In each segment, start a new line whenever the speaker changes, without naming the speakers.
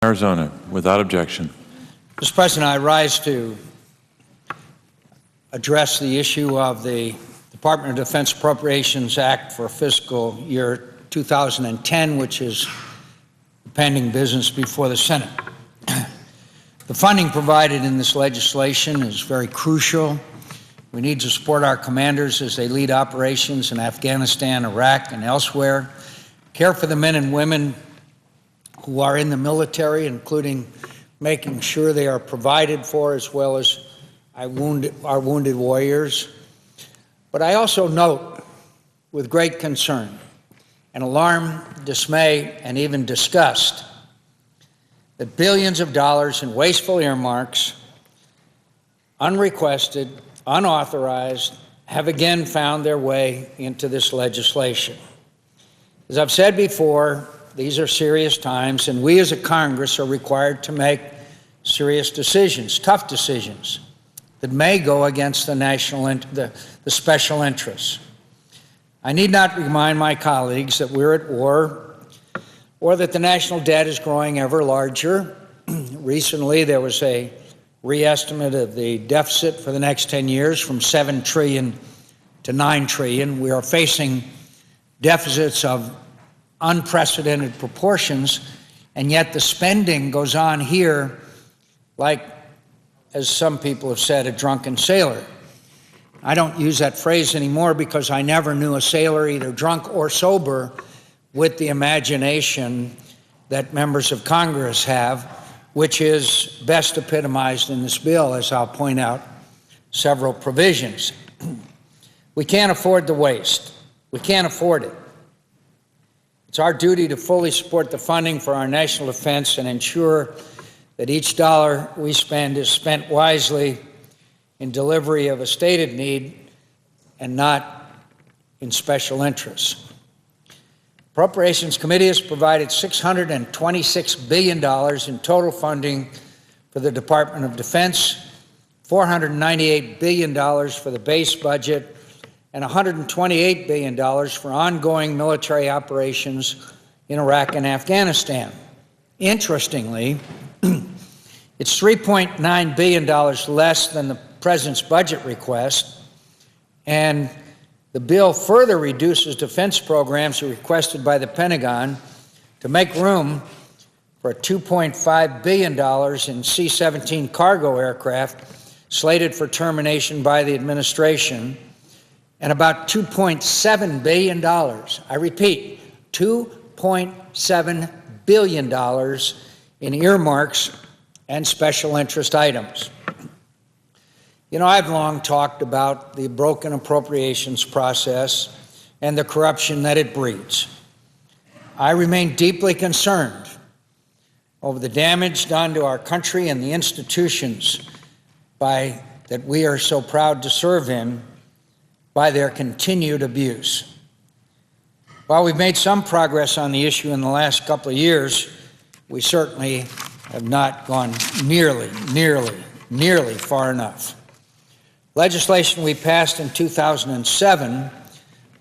Arizona, without objection.
Mr. President, I rise to address the issue of the Department of Defense Appropriations Act for fiscal year 2010, which is pending business before the Senate. The funding provided in this legislation is very crucial. We need to support our commanders as they lead operations in Afghanistan, Iraq, and elsewhere, care for the men and women who are in the military, including making sure they are provided for, as well as our wounded warriors. But I also note with great concern and alarm, dismay, and even disgust that billions of dollars in wasteful earmarks, unrequested, unauthorized, have again found their way into this legislation. As I've said before, these are serious times, and we as a Congress are required to make serious decisions, tough decisions, that may go against the special interests. I need not remind my colleagues that we're at war, or that the national debt is growing ever larger. Recently, there was a re-estimate of the deficit for the next 10 years from $7 trillion to $9 trillion. We are facing deficits of unprecedented proportions, and yet the spending goes on here like, as some people have said, a drunken sailor. I don't use that phrase anymore because I never knew a sailor, either drunk or sober, with the imagination that members of Congress have, which is best epitomized in this bill, as I'll point out several provisions. We can't afford the waste. We can't afford it. It's our duty to fully support the funding for our national defense and ensure that each dollar we spend is spent wisely in delivery of a stated need and not in special interests. Appropriations Committee has provided $626 billion in total funding for the Department of Defense, $498 billion for the base budget, and $128 billion for ongoing military operations in Iraq and Afghanistan. Interestingly, it's $3.9 billion less than the President's budget request, and the bill further reduces defense programs requested by the Pentagon to make room for $2.5 billion in C-17 cargo aircraft slated for termination by the administration, and about $2.7 billion, I repeat, $2.7 billion in earmarks and special interest items. You know, I've long talked about the broken appropriations process and the corruption that it breeds. I remain deeply concerned over the damage done to our country and the institutions that we are so proud to serve in by their continued abuse. While we've made some progress on the issue in the last couple of years, we certainly have not gone nearly far enough. Legislation we passed in 2007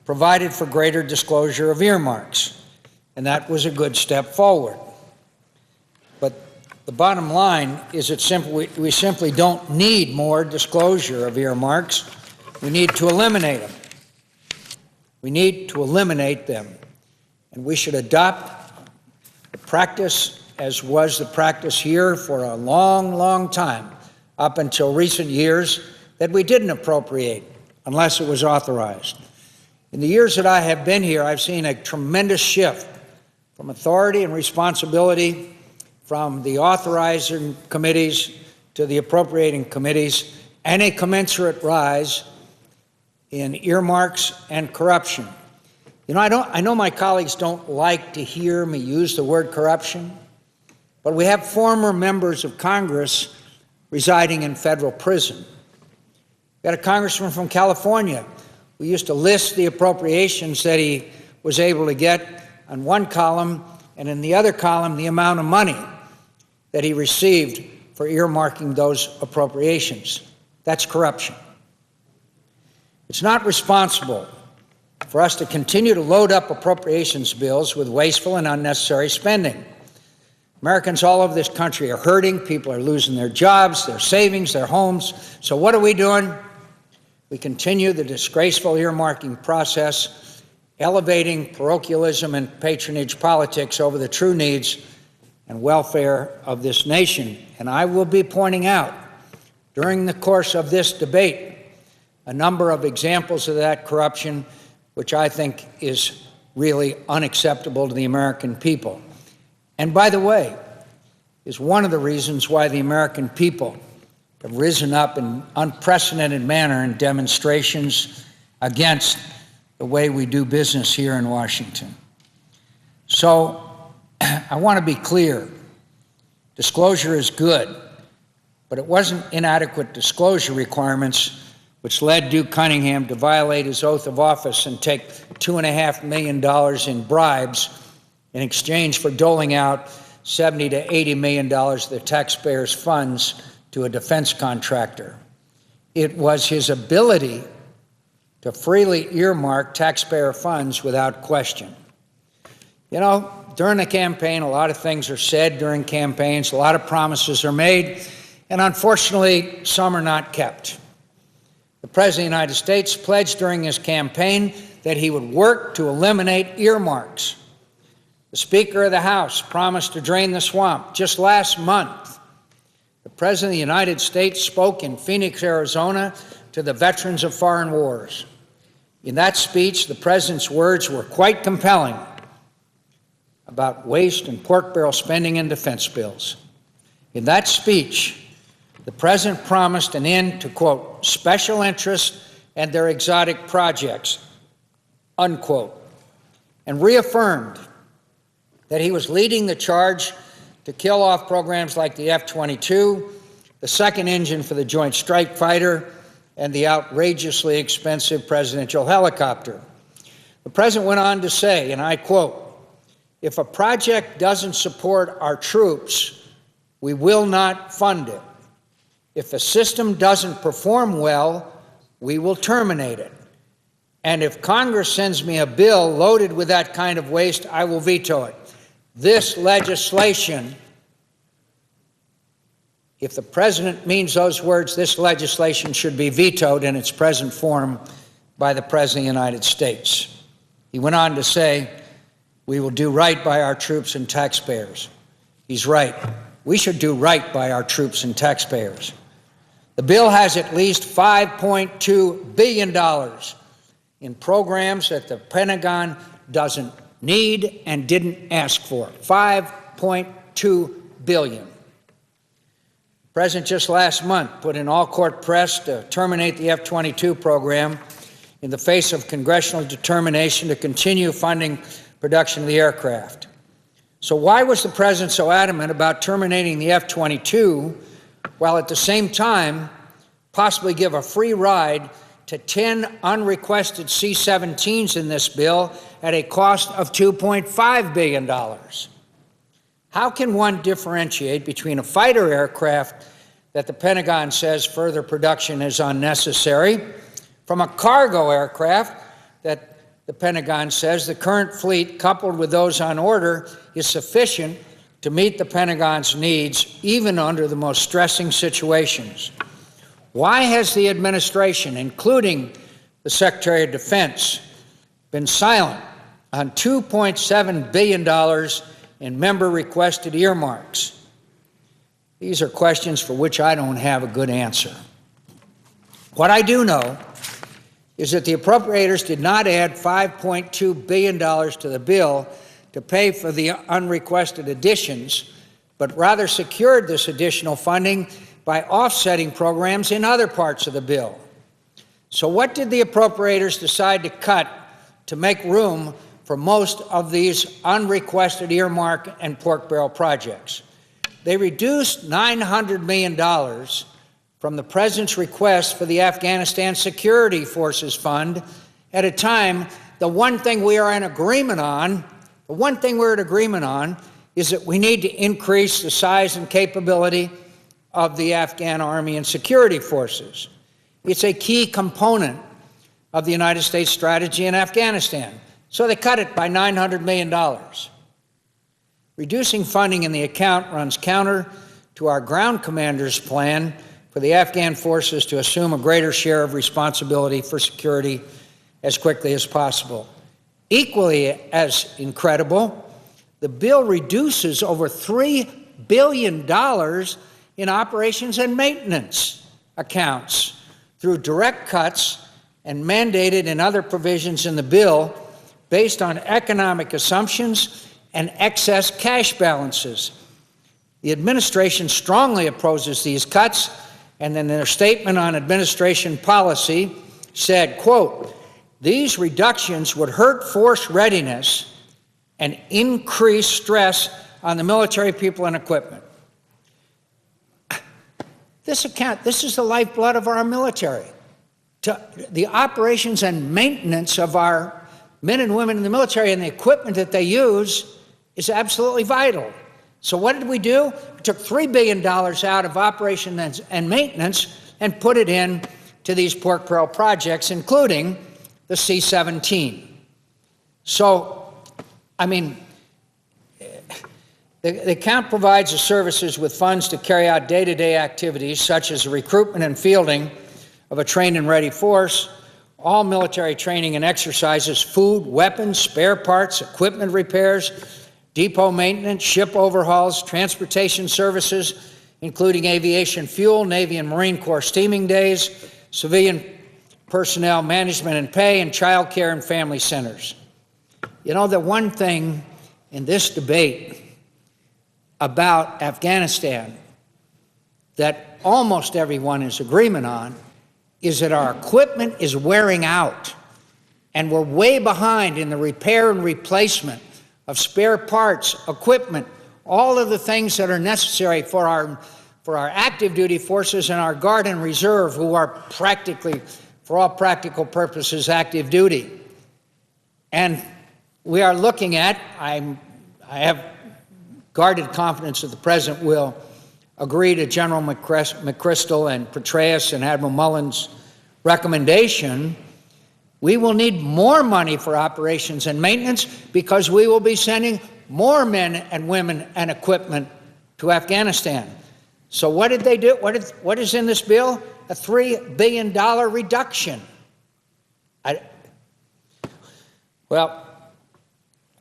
provided for greater disclosure of earmarks, and that was a good step forward. But the bottom line is that we simply don't need more disclosure of earmarks. We need to eliminate them. We need to eliminate them. And we should adopt the practice, as was the practice here for a long, long time, up until recent years, that we didn't appropriate unless it was authorized. In the years that I have been here, I've seen a tremendous shift from authority and responsibility from the authorizing committees to the appropriating committees, and a commensurate rise in earmarks and corruption. You know, I know my colleagues don't like to hear me use the word corruption, but we have former members of Congress residing in federal prison. We had a congressman from California who used to list the appropriations that he was able to get on one column, and in the other column, the amount of money that he received for earmarking those appropriations. That's corruption. It's not responsible for us to continue to load up appropriations bills with wasteful and unnecessary spending. Americans all over this country are hurting. People are losing their jobs, their savings, their homes. So what are we doing? We continue the disgraceful earmarking process, elevating parochialism and patronage politics over the true needs and welfare of this nation. And I will be pointing out during the course of this debate a number of examples of that corruption, which I think is really unacceptable to the American people. And by the way, is one of the reasons why the American people have risen up in unprecedented manner in demonstrations against the way we do business here in Washington. So I want to be clear. Disclosure is good, but it wasn't inadequate disclosure requirements which led Duke Cunningham to violate his oath of office and take $2.5 million in bribes in exchange for doling out $70 to $80 million of the taxpayers' funds to a defense contractor. It was his ability to freely earmark taxpayer funds without question. You know, during the campaign, a lot of things are said during campaigns, a lot of promises are made, and unfortunately, some are not kept. The President of the United States pledged during his campaign that he would work to eliminate earmarks. The Speaker of the House promised to drain the swamp. Just last month, the President of the United States spoke in Phoenix, Arizona, to the veterans of foreign wars. In that speech, the President's words were quite compelling about waste and pork barrel spending in defense bills. In that speech, the President promised an end to, quote, special interests and their exotic projects, unquote, and reaffirmed that he was leading the charge to kill off programs like the F-22, the second engine for the Joint Strike Fighter, and the outrageously expensive presidential helicopter. The President went on to say, and I quote, "If a project doesn't support our troops, we will not fund it. If a system doesn't perform well, we will terminate it. And if Congress sends me a bill loaded with that kind of waste, I will veto it." This legislation, if the President means those words, this legislation should be vetoed in its present form by the President of the United States. He went on to say, "We will do right by our troops and taxpayers." He's right. We should do right by our troops and taxpayers. The bill has at least $5.2 billion in programs that the Pentagon doesn't need and didn't ask for. $5.2 billion. The President just last month put in all-court press to terminate the F-22 program in the face of congressional determination to continue funding production of the aircraft. So why was the President so adamant about terminating the F-22 while at the same time possibly give a free ride to 10 unrequested C-17s in this bill at a cost of $2.5 billion? How can one differentiate between a fighter aircraft that the Pentagon says further production is unnecessary from a cargo aircraft that the Pentagon says the current fleet, coupled with those on order, is sufficient to meet the Pentagon's needs even under the most stressing situations? Why has the administration, including the Secretary of Defense, been silent on $2.7 billion in member-requested earmarks? These are questions for which I don't have a good answer. What I do know is that the appropriators did not add $5.2 billion to the bill to pay for the unrequested additions, but rather secured this additional funding by offsetting programs in other parts of the bill. So what did the appropriators decide to cut to make room for most of these unrequested earmark and pork barrel projects? They reduced $900 million from the President's request for the Afghanistan Security Forces Fund at a time the one thing we are in agreement on is that we need to increase the size and capability of the Afghan Army and security forces. It's a key component of the United States strategy in Afghanistan. So they cut it by $900 million. Reducing funding in the account runs counter to our ground commander's plan for the Afghan forces to assume a greater share of responsibility for security as quickly as possible. Equally as incredible, the bill reduces over $3 billion in operations and maintenance accounts through direct cuts and mandated in other provisions in the bill based on economic assumptions and excess cash balances. The administration strongly opposes these cuts, and in their statement on administration policy said, quote, "These reductions would hurt force readiness and increase stress on the military people and equipment." This is the lifeblood of our military. The operations and maintenance of our men and women in the military and the equipment that they use is absolutely vital. So what did we do? We took $3 billion out of operations and maintenance and put it in to these pork barrel projects, including the C-17. So, I mean, the account provides the services with funds to carry out day-to-day activities such as the recruitment and fielding of a trained and ready force, all military training and exercises, food, weapons, spare parts, equipment repairs, depot maintenance, ship overhauls, transportation services, including aviation fuel, Navy and Marine Corps steaming days, civilian personnel management and pay, and child care and family centers. You know, the one thing in this debate about Afghanistan that almost everyone is in agreement on is that our equipment is wearing out, and we're way behind in the repair and replacement of spare parts, equipment, all of the things that are necessary for our active duty forces and our Guard and Reserve, who are practically, for all practical purposes, active duty. And we are looking at, I have guarded confidence that the President will agree to General McChrystal and Petraeus and Admiral Mullen's recommendation. We will need more money for operations and maintenance because we will be sending more men and women and equipment to Afghanistan. So what did they do? What is in this bill? A $3 billion reduction. And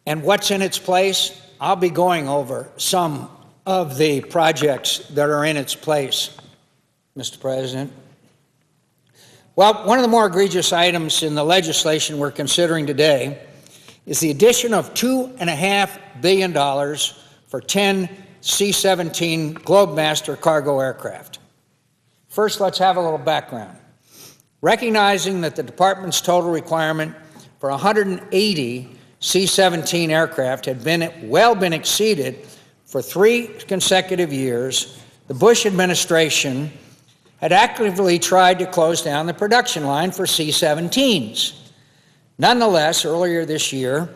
what's in its place? I'll be going over some of the projects that are in its place, Mr. President. Well, one of the more egregious items in the legislation we're considering today is the addition of $2.5 billion for 10 C-17 Globemaster cargo aircraft. First, let's have a little background. Recognizing that the department's total requirement for 180 C-17 aircraft had been exceeded for 3 consecutive years, the Bush administration had actively tried to close down the production line for C-17s. Nonetheless, earlier this year,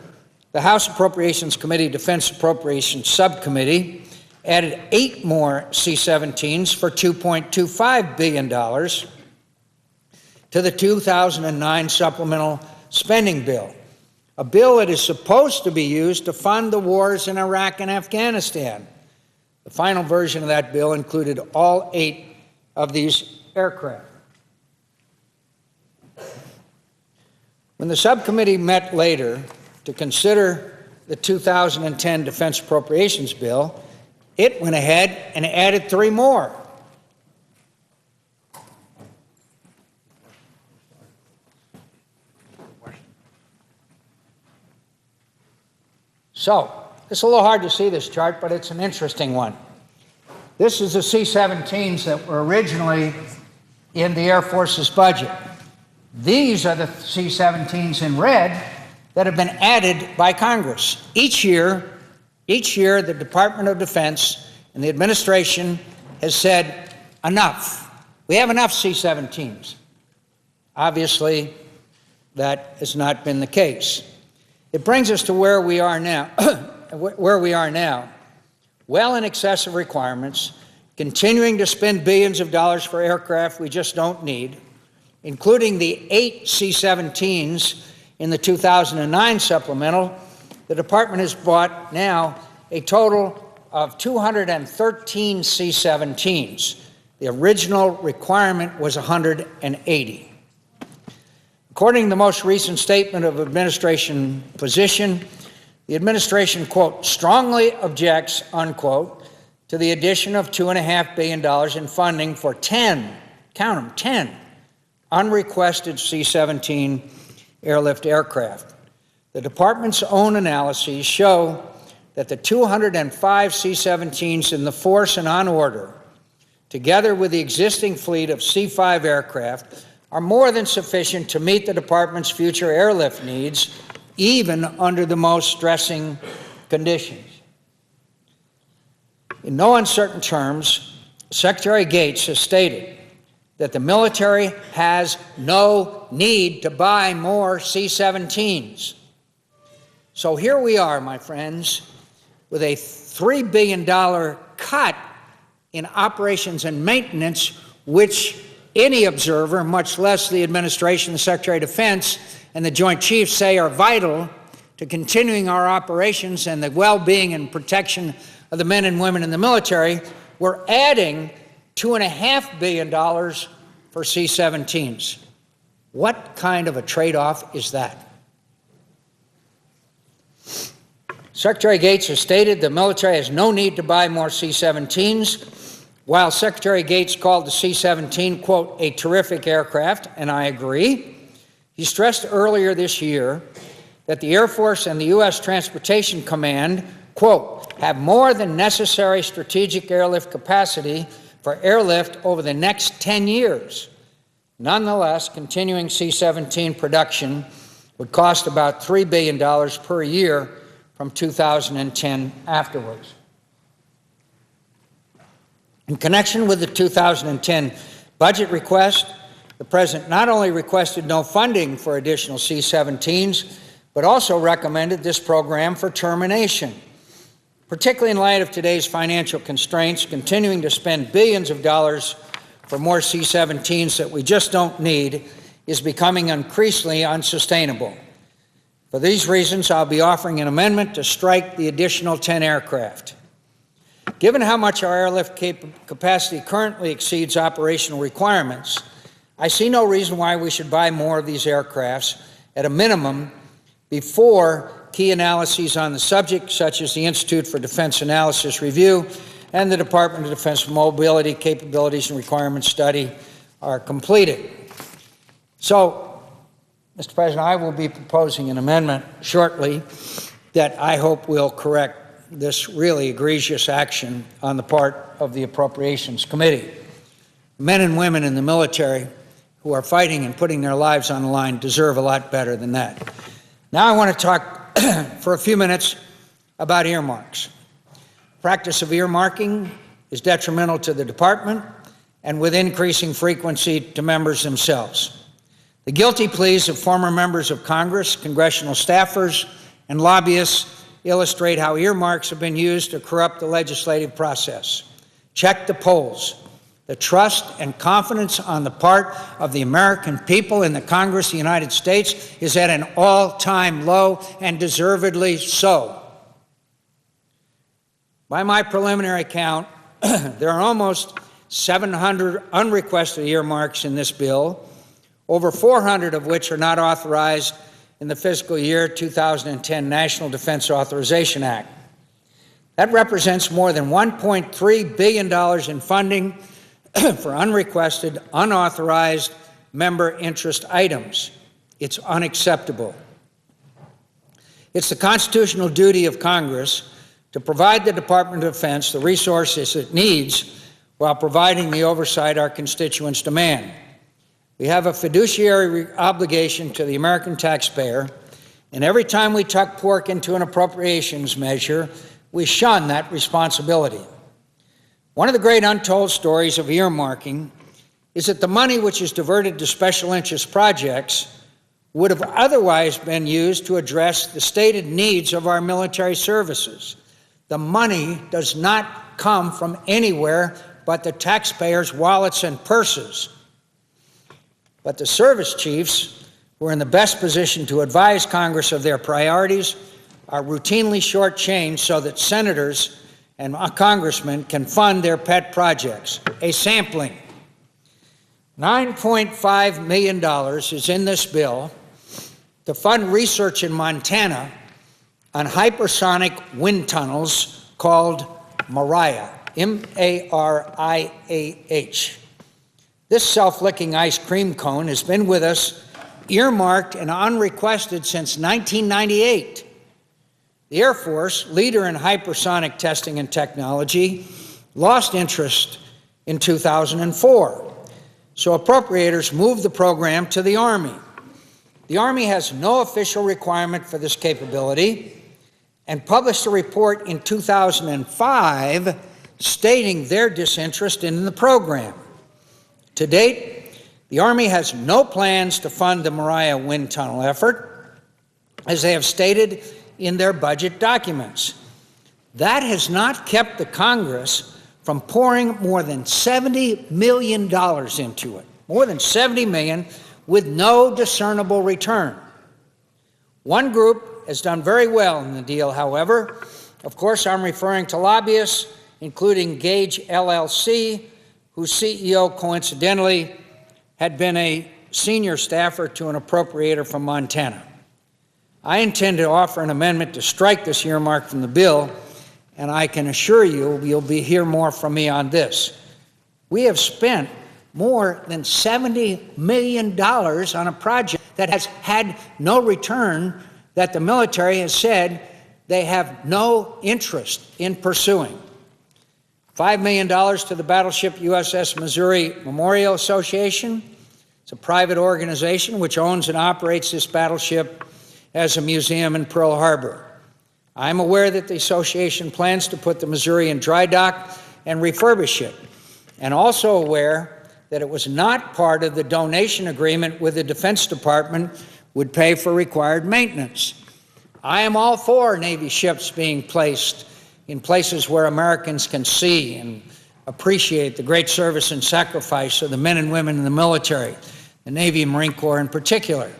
the House Appropriations Committee Defense Appropriations Subcommittee added 8 more C-17s for $2.25 billion to the 2009 supplemental spending bill, a bill that is supposed to be used to fund the wars in Iraq and Afghanistan. The final version of that bill included all 8 of these aircraft. When the subcommittee met later to consider the 2010 Defense Appropriations Bill, it went ahead and added 3 more. So, it's a little hard to see this chart, but it's an interesting one. This is the C-17s that were originally in the Air Force's budget. These are the C-17s in red that have been added by Congress. Each year, the Department of Defense and the administration has said, enough. We have enough C-17s. Obviously, that has not been the case. It brings us to where we are now, well in excess of requirements, continuing to spend billions of dollars for aircraft we just don't need, including the 8 C-17s in the 2009 supplemental. The department has bought now a total of 213 C-17s. The original requirement was 180. According to the most recent statement of administration position, the administration, quote, strongly objects, unquote, to the addition of $2.5 billion in funding for 10, count them, 10, unrequested C-17 airlift aircraft. The department's own analyses show that the 205 C-17s in the force and on order, together with the existing fleet of C-5 aircraft, are more than sufficient to meet the department's future airlift needs, even under the most stressing conditions. In no uncertain terms, Secretary Gates has stated that the military has no need to buy more C-17s. So here we are, my friends, with a $3 billion cut in operations and maintenance, which any observer, much less the administration, the Secretary of Defense, and the Joint Chiefs say are vital to continuing our operations and the well-being and protection of the men and women in the military. We're adding $2.5 billion for C-17s. What kind of a trade-off is that? Secretary Gates has stated the military has no need to buy more C-17s. While Secretary Gates called the C-17, quote, a terrific aircraft, and I agree, he stressed earlier this year that the Air Force and the U.S. Transportation Command, quote, have more than necessary strategic airlift capacity for airlift over the next 10 years. Nonetheless, continuing C-17 production would cost about $3 billion per year from 2010 afterwards. In connection with the 2010 budget request, the President not only requested no funding for additional C-17s, but also recommended this program for termination. Particularly in light of today's financial constraints, continuing to spend billions of dollars for more C-17s that we just don't need is becoming increasingly unsustainable. For these reasons, I'll be offering an amendment to strike the additional 10 aircraft. Given how much our airlift capacity currently exceeds operational requirements, I see no reason why we should buy more of these aircrafts at a minimum before key analyses on the subject, such as the Institute for Defense Analysis Review and the Department of Defense Mobility, Capabilities, and Requirements Study, are completed. So, Mr. President, I will be proposing an amendment shortly that I hope will correct this really egregious action on the part of the Appropriations Committee. Men and women in the military who are fighting and putting their lives on the line deserve a lot better than that. Now I want to talk for a few minutes about earmarks. Practice of earmarking is detrimental to the department and with increasing frequency to members themselves. The guilty pleas of former members of Congress, congressional staffers, and lobbyists illustrate how earmarks have been used to corrupt the legislative process. Check the polls. The trust and confidence on the part of the American people in the Congress of the United States is at an all-time low, and deservedly so. By my preliminary count, there are almost 700 unrequested earmarks in this bill, over 400 of which are not authorized in the fiscal year 2010 National Defense Authorization Act. That represents more than $1.3 billion in funding for unrequested, unauthorized member interest items. It's unacceptable. It's the constitutional duty of Congress to provide the Department of Defense the resources it needs while providing the oversight our constituents demand. We have a fiduciary obligation to the American taxpayer, and every time we tuck pork into an appropriations measure, we shun that responsibility. One of the great untold stories of earmarking is that the money which is diverted to special interest projects would have otherwise been used to address the stated needs of our military services. The money does not come from anywhere but the taxpayers' wallets and purses. But the service chiefs, who are in the best position to advise Congress of their priorities, are routinely shortchanged so that senators and congressmen can fund their pet projects. A sampling. $9.5 million is in this bill to fund research in Montana on hypersonic wind tunnels called MARIAH, M-A-R-I-A-H. This self-licking ice cream cone has been with us, earmarked and unrequested since 1998. The Air Force, leader in hypersonic testing and technology, lost interest in 2004. So appropriators moved the program to the Army. The Army has no official requirement for this capability and published a report in 2005 stating their disinterest in the program. To date, the Army has no plans to fund the MARIAH wind tunnel effort, as they have stated in their budget documents. That has not kept the Congress from pouring more than $70 million into it, more than $70 million, with no discernible return. One group has done very well in the deal, however. Of course, I'm referring to lobbyists, including Gage LLC, whose CEO, coincidentally, had been a senior staffer to an appropriator from Montana. I intend to offer an amendment to strike this earmark from the bill, and I can assure you you'll hear more from me on this. We have spent more than $70 million on a project that has had no return, that the military has said they have no interest in pursuing. $5 million to the Battleship USS Missouri Memorial Association. It's a private organization which owns and operates this battleship as a museum in Pearl Harbor. I'm aware that the association plans to put the Missouri in dry dock and refurbish it, and also aware that it was not part of the donation agreement with the Defense Department would pay for required maintenance. I am all for Navy ships being placed in places where Americans can see and appreciate the great service and sacrifice of the men and women in the military, the Navy and Marine Corps in particular.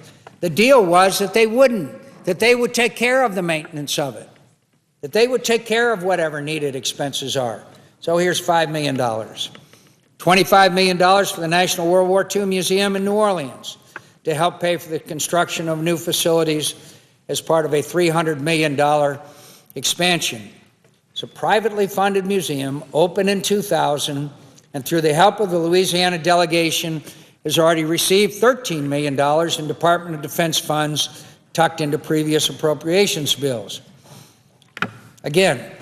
The deal was that they wouldn't, that they would take care of the maintenance of it, that they would take care of whatever needed expenses are. So here's $5 million. $25 million for the National World War II Museum in New Orleans to help pay for the construction of new facilities as part of a $300 million expansion. It's a privately funded museum, opened in 2000, and through the help of the Louisiana delegation, has already received $13 million in Department of Defense funds tucked into previous appropriations bills. Again,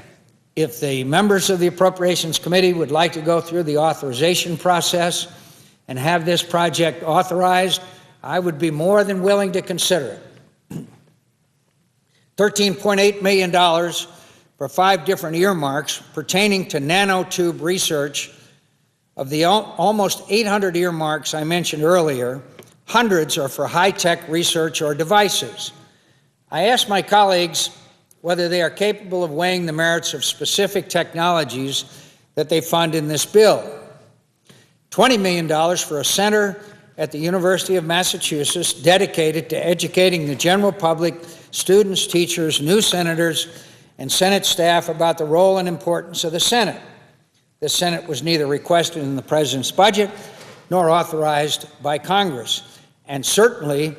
if the members of the Appropriations Committee would like to go through the authorization process and have this project authorized, I would be more than willing to consider it. $13.8 million for 5 different earmarks pertaining to nanotube research. Of the almost 800 earmarks I mentioned earlier, hundreds are for high-tech research or devices. I asked my colleagues whether they are capable of weighing the merits of specific technologies that they fund in this bill. $20 million for a center at the University of Massachusetts dedicated to educating the general public, students, teachers, new senators, and Senate staff about the role and importance of the Senate. The Senate was neither requested in the President's budget nor authorized by Congress. And certainly,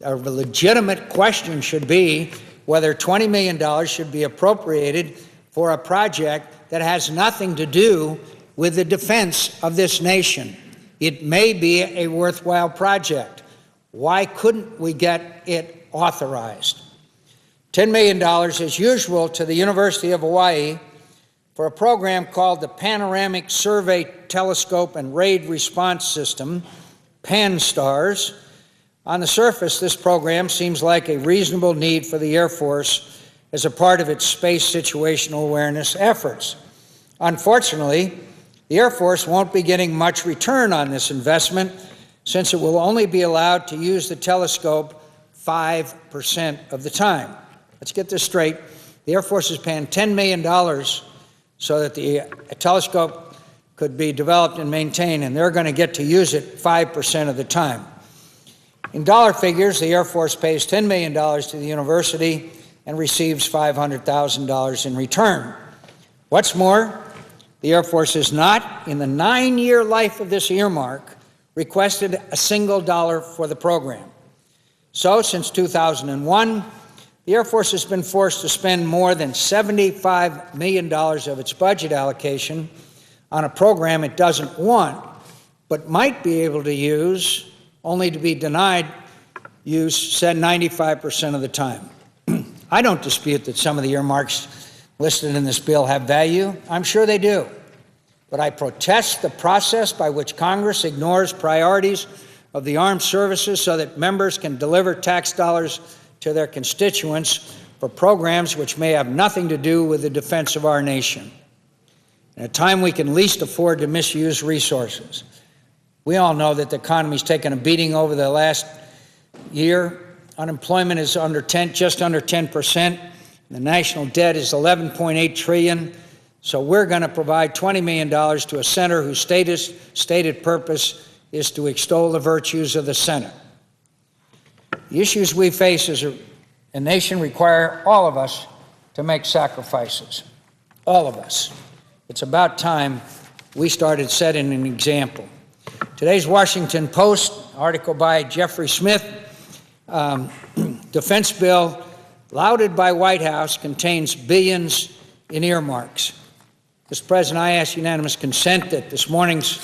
a legitimate question should be whether $20 million should be appropriated for a project that has nothing to do with the defense of this nation. It may be a worthwhile project. Why couldn't we get it authorized? $10 million, as usual, to the University of Hawaii for a program called the Panoramic Survey Telescope and Raid Response System, PANSTARS. On the surface, this program seems like a reasonable need for the Air Force as a part of its space situational awareness efforts. Unfortunately, the Air Force won't be getting much return on this investment, since it will only be allowed to use the telescope 5% of the time. Let's get this straight. The Air Force is paying $10 million so that the telescope could be developed and maintained, and they're going to get to use it 5% of the time. In dollar figures, the Air Force pays $10 million to the university and receives $500,000 in return. What's more, the Air Force has not, in the 9-year life of this earmark, requested a single dollar for the program. So, since 2001, the Air Force has been forced to spend more than $75 million of its budget allocation on a program it doesn't want, but might be able to use, only to be denied use, said 95% of the time. I don't dispute that some of the earmarks listed in this bill have value. I'm sure they do. But I protest the process by which Congress ignores priorities of the armed services so that members can deliver tax dollars to their constituents for programs which may have nothing to do with the defense of our nation. At a time we can least afford to misuse resources. We all know that the economy's taken a beating over the last year. Unemployment is just under 10%. The national debt is $11.8 trillion. So we're going to provide $20 million to a center whose stated purpose is to extol the virtues of the Senate. The issues we face as a nation require all of us to make sacrifices. All of us. It's about time we started setting an example. Today's Washington Post article by Jeffrey Smith, defense bill lauded by White House contains billions in earmarks. Mr. President, I ask unanimous consent that this morning's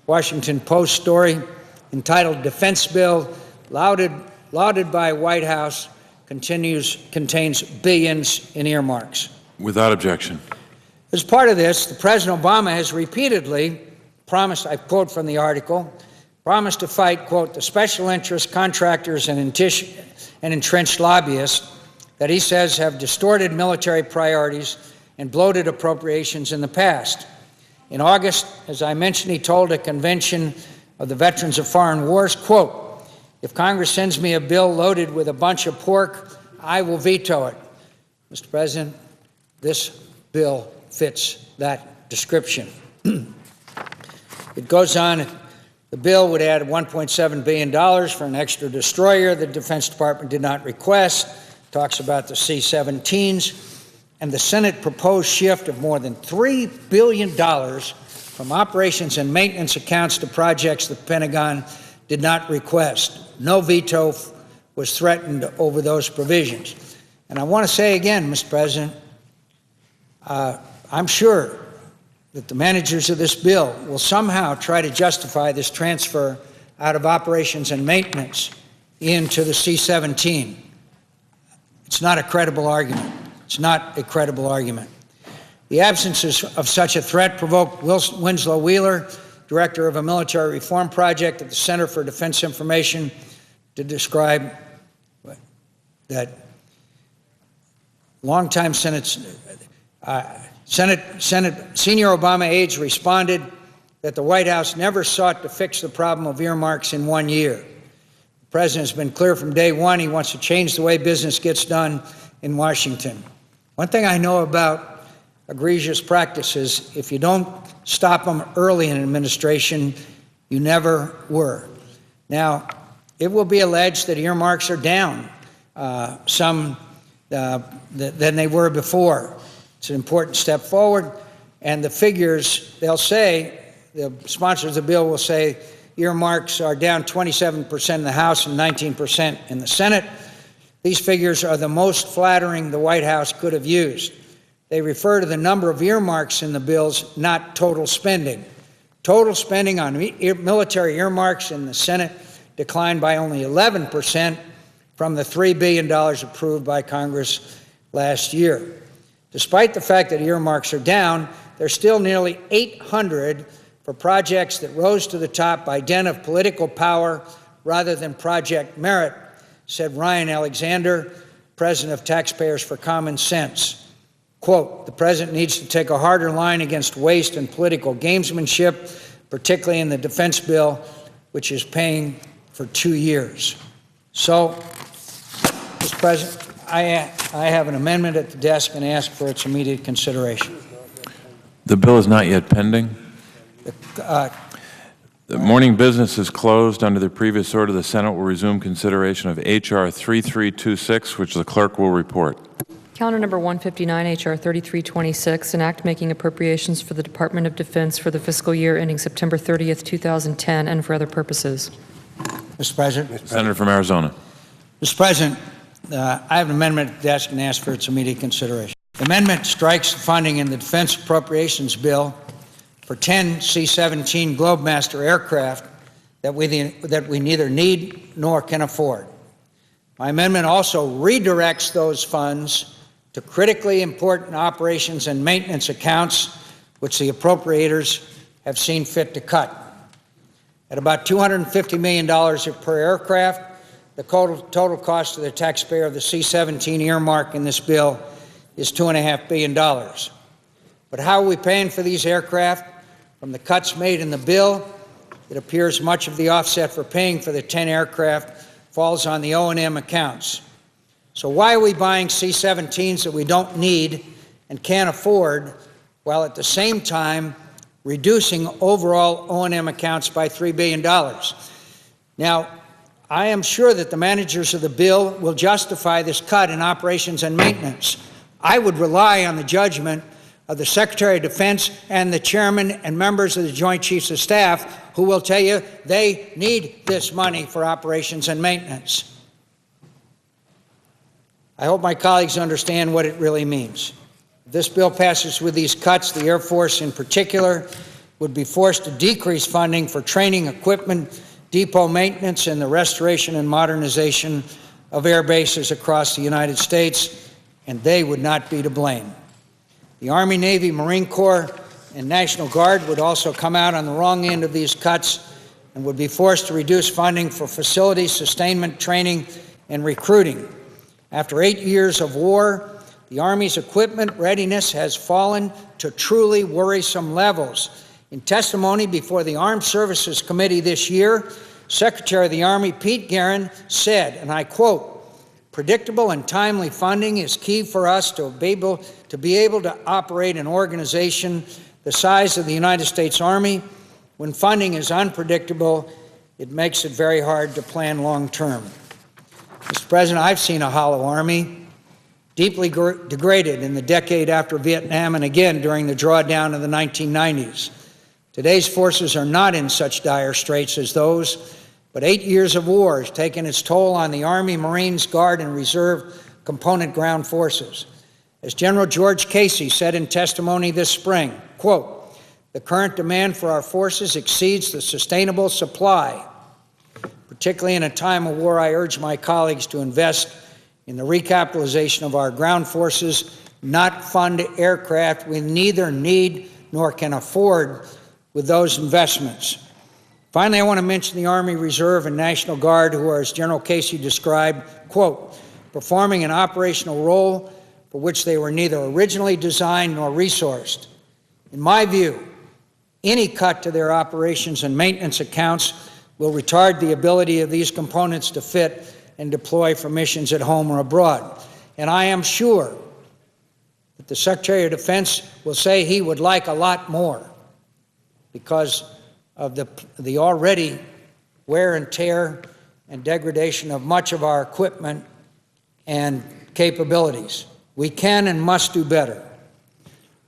Washington Post story entitled Defense Bill Lauded by White House contains billions in earmarks.
Without objection.
As part of this, the President Obama has repeatedly promised, I quote from the article, promised to fight, quote, the special interests, contractors, and entrenched lobbyists that he says have distorted military priorities and bloated appropriations in the past. In August, as I mentioned, he told a convention of the Veterans of Foreign Wars, quote, if Congress sends me a bill loaded with a bunch of pork, I will veto it. Mr. President, this bill fits that description. It goes on, the bill would add $1.7 billion for an extra destroyer the Defense Department did not request, talks about the C-17s, and the Senate proposed shift of more than $3 billion from operations and maintenance accounts to projects the Pentagon did not request. No veto was threatened over those provisions. And I want to say again, Mr. President, I'm sure that the managers of this bill will somehow try to justify this transfer out of operations and maintenance into the C-17. It's not a credible argument. It's not a credible argument. The absence of such a threat provoked Winslow Wheeler, director of a military reform project at the Center for Defense Information, to describe that longtime senior Obama aides responded that the White House never sought to fix the problem of earmarks in 1 year. The president has been clear from day one he wants to change the way business gets done in Washington. One thing I know about egregious practices, if you don't stop them early in an administration, you never were. Now, it will be alleged that earmarks are down than they were before. It's an important step forward, and the figures, they'll say, the sponsors of the bill will say earmarks are down 27% in the House and 19% in the Senate. These figures are the most flattering the White House could have used. They refer to the number of earmarks in the bills, not total spending. Total spending on military earmarks in the Senate declined by only 11% from the $3 billion approved by Congress last year. Despite the fact that earmarks are down, there's still nearly 800 for projects that rose to the top by dint of political power rather than project merit, said Ryan Alexander, president of Taxpayers for Common Sense. Quote, the president needs to take a harder line against waste and political gamesmanship, particularly in the defense bill, which is paying for 2 years. So, Mr. President, I have an amendment at the desk and ask for its immediate consideration.
The bill is not yet pending. The morning business is closed. Under the previous order, the Senate will resume consideration of H.R. 3326, which the clerk will report.
Calendar number 159, H.R. 3326, an act making appropriations for the Department of Defense for the fiscal year ending September 30th, 2010, and for other purposes.
Mr. President.
Senator from Arizona.
Mr. President, I have an amendment at the desk and ask for its immediate consideration. The amendment strikes the funding in the Defense Appropriations Bill for 10 C-17 Globemaster aircraft that we neither need nor can afford. My amendment also redirects those funds to critically important operations and maintenance accounts, which the appropriators have seen fit to cut. At about $250 million per aircraft, the total cost to the taxpayer of the C-17 earmark in this bill is $2.5 billion. But how are we paying for these aircraft? From the cuts made in the bill, it appears much of the offset for paying for the 10 aircraft falls on the O&M accounts. So why are we buying C-17s that we don't need and can't afford, while at the same time reducing overall O&M accounts by $3 billion? Now, I am sure that the managers of the bill will justify this cut in operations and maintenance. I would rely on the judgment of the Secretary of Defense and the chairman and members of the Joint Chiefs of Staff, who will tell you they need this money for operations and maintenance. I hope my colleagues understand what it really means. If this bill passes with these cuts, the Air Force in particular would be forced to decrease funding for training, equipment, depot maintenance, and the restoration and modernization of air bases across the United States, and they would not be to blame. The Army, Navy, Marine Corps, and National Guard would also come out on the wrong end of these cuts and would be forced to reduce funding for facility sustainment, training, and recruiting. After 8 years of war, the Army's equipment readiness has fallen to truly worrisome levels. In testimony before the Armed Services Committee this year, Secretary of the Army Pete Guerin said, and I quote, "Predictable and timely funding is key for us to be able to operate an organization the size of the United States Army. When funding is unpredictable, it makes it very hard to plan long term." Mr. President, I've seen a hollow Army, deeply degraded in the decade after Vietnam and again during the drawdown of the 1990s. Today's forces are not in such dire straits as those, but 8 years of war has taken its toll on the Army, Marines, Guard, and Reserve component ground forces. As General George Casey said in testimony this spring, quote, "The current demand for our forces exceeds the sustainable supply. Particularly in a time of war, I urge my colleagues to invest in the recapitalization of our ground forces, not fund aircraft we neither need nor can afford with those investments." Finally, I want to mention the Army Reserve and National Guard, who are, as General Casey described, quote, "performing an operational role for which they were neither originally designed nor resourced." In my view, any cut to their operations and maintenance accounts will retard the ability of these components to fit and deploy for missions at home or abroad. And I am sure that the Secretary of Defense will say he would like a lot more because of the already wear and tear and degradation of much of our equipment and capabilities. We can and must do better.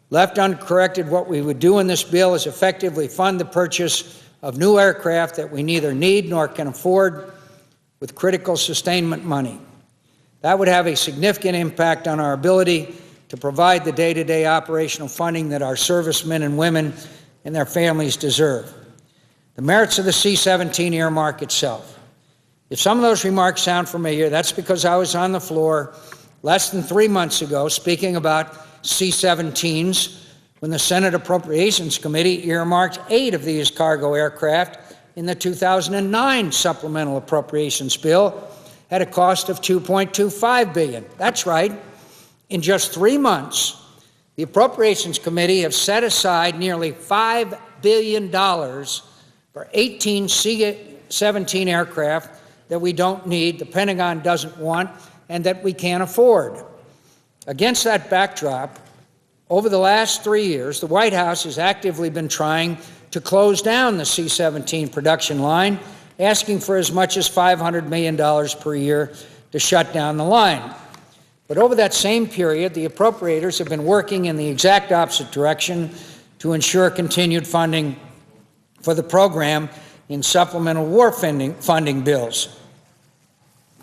Left uncorrected, what we would do in this bill is effectively fund the purchase of new aircraft that we neither need nor can afford with critical sustainment money. That would have a significant impact on our ability to provide the day-to-day operational funding that our servicemen and women and their families deserve. The merits of the C-17 earmark itself. If some of those remarks sound familiar, that's because I was on the floor less than 3 months ago speaking about C-17s when the Senate Appropriations Committee earmarked 8 of these cargo aircraft in the 2009 Supplemental Appropriations Bill at a cost of $2.25 billion. That's right. In just 3 months, the Appropriations Committee has set aside nearly $5 billion for 18 C-17 aircraft that we don't need, the Pentagon doesn't want, and that we can't afford. Against that backdrop, over the last 3 years, the White House has actively been trying to close down the C-17 production line, asking for as much as $500 million per year to shut down the line. But over that same period, the appropriators have been working in the exact opposite direction to ensure continued funding for the program in supplemental war funding bills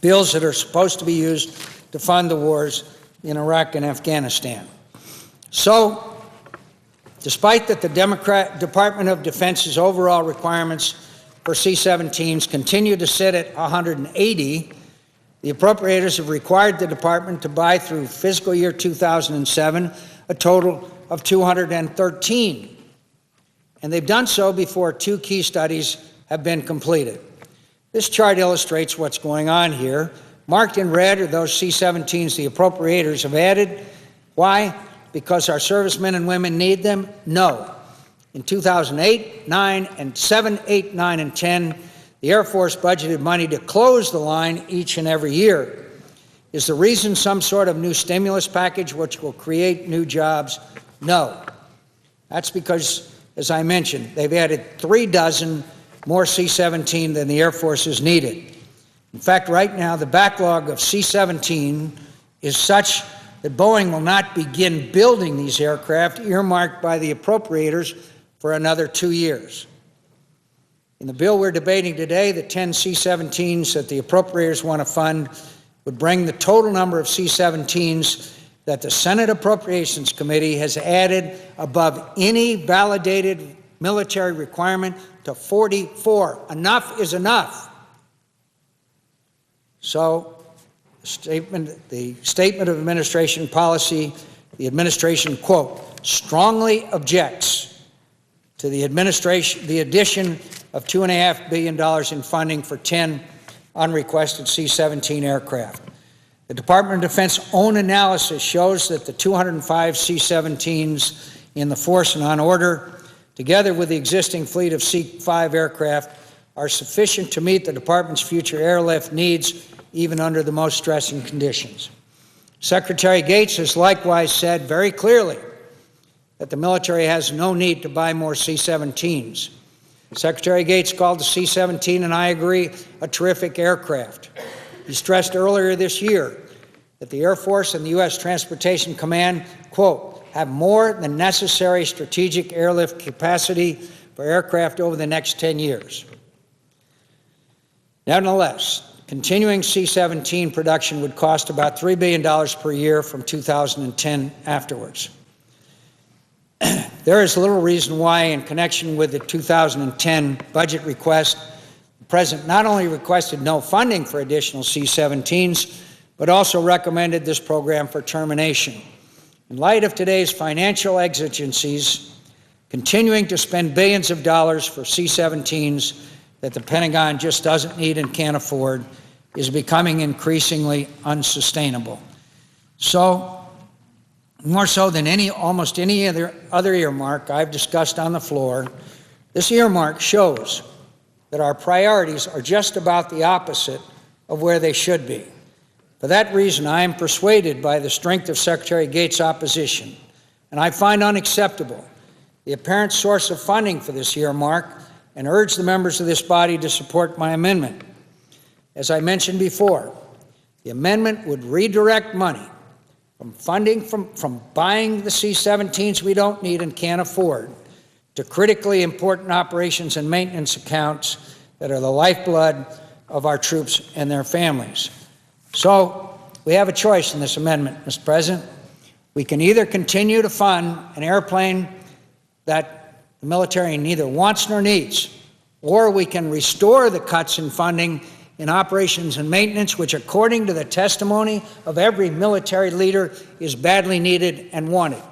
that are supposed to be used to fund the wars in Iraq and Afghanistan. So, despite that the Department of Defense's overall requirements for C-17s continue to sit at 180, the appropriators have required the department to buy through fiscal year 2007 a total of 213. And they've done so before two key studies have been completed. This chart illustrates what's going on here. Marked in red are those C-17s the appropriators have added. Why? Because our servicemen and women need them? No. In 2008, 9, and 7, 8, 9, and 10, the Air Force budgeted money to close the line each and every year. Is the reason some sort of new stimulus package which will create new jobs? No. That's because, as I mentioned, they've added 36 more C-17 than the Air Force has needed. In fact, right now, the backlog of C-17 is such that Boeing will not begin building these aircraft earmarked by the appropriators for another 2 years. In the bill we're debating today, the 10 C-17s that the appropriators want to fund would bring the total number of C-17s that the Senate Appropriations Committee has added above any validated military requirement to 44. Enough is enough. So, the statement of administration policy, the administration, quote, strongly objects to the addition of $2.5 billion in funding for 10 unrequested C-17 aircraft. The Department of Defense's own analysis shows that the 205 C-17s in the force and on order, together with the existing fleet of C-5 aircraft, are sufficient to meet the department's future airlift needs, even under the most stressing conditions. Secretary Gates has likewise said very clearly that the military has no need to buy more C-17s. Secretary Gates called the C-17, and I agree, a terrific aircraft. He stressed earlier this year that the Air Force and the U.S. Transportation Command, quote, have more than necessary strategic airlift capacity for aircraft over the next 10 years. Nevertheless, continuing C-17 production would cost about $3 billion per year from 2010 afterwards. There is little reason why, in connection with the 2010 budget request, the President not only requested no funding for additional C-17s, but also recommended this program for termination. In light of today's financial exigencies, continuing to spend billions of dollars for C-17s that the Pentagon just doesn't need and can't afford is becoming increasingly unsustainable. So, more so than almost any other earmark I've discussed on the floor, this earmark shows that our priorities are just about the opposite of where they should be. For that reason, I am persuaded by the strength of Secretary Gates' opposition, and I find unacceptable the apparent source of funding for this earmark, and urge the members of this body to support my amendment. As I mentioned before, the amendment would redirect money from funding from buying the C-17s we don't need and can't afford to critically important operations and maintenance accounts that are the lifeblood of our troops and their families. So we have a choice in this amendment, Mr. President. We can either continue to fund an airplane that the military neither wants nor needs, or we can restore the cuts in funding in operations and maintenance, which, according to the testimony of every military leader, is badly needed and wanted.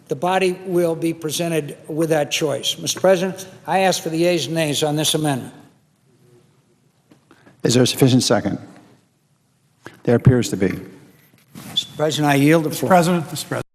The body will be presented with that choice. Mr. President, I ask for the yeas and nays on this amendment.
Is there a sufficient second? There appears to be.
Mr. President, I yield the floor.
Mr. President.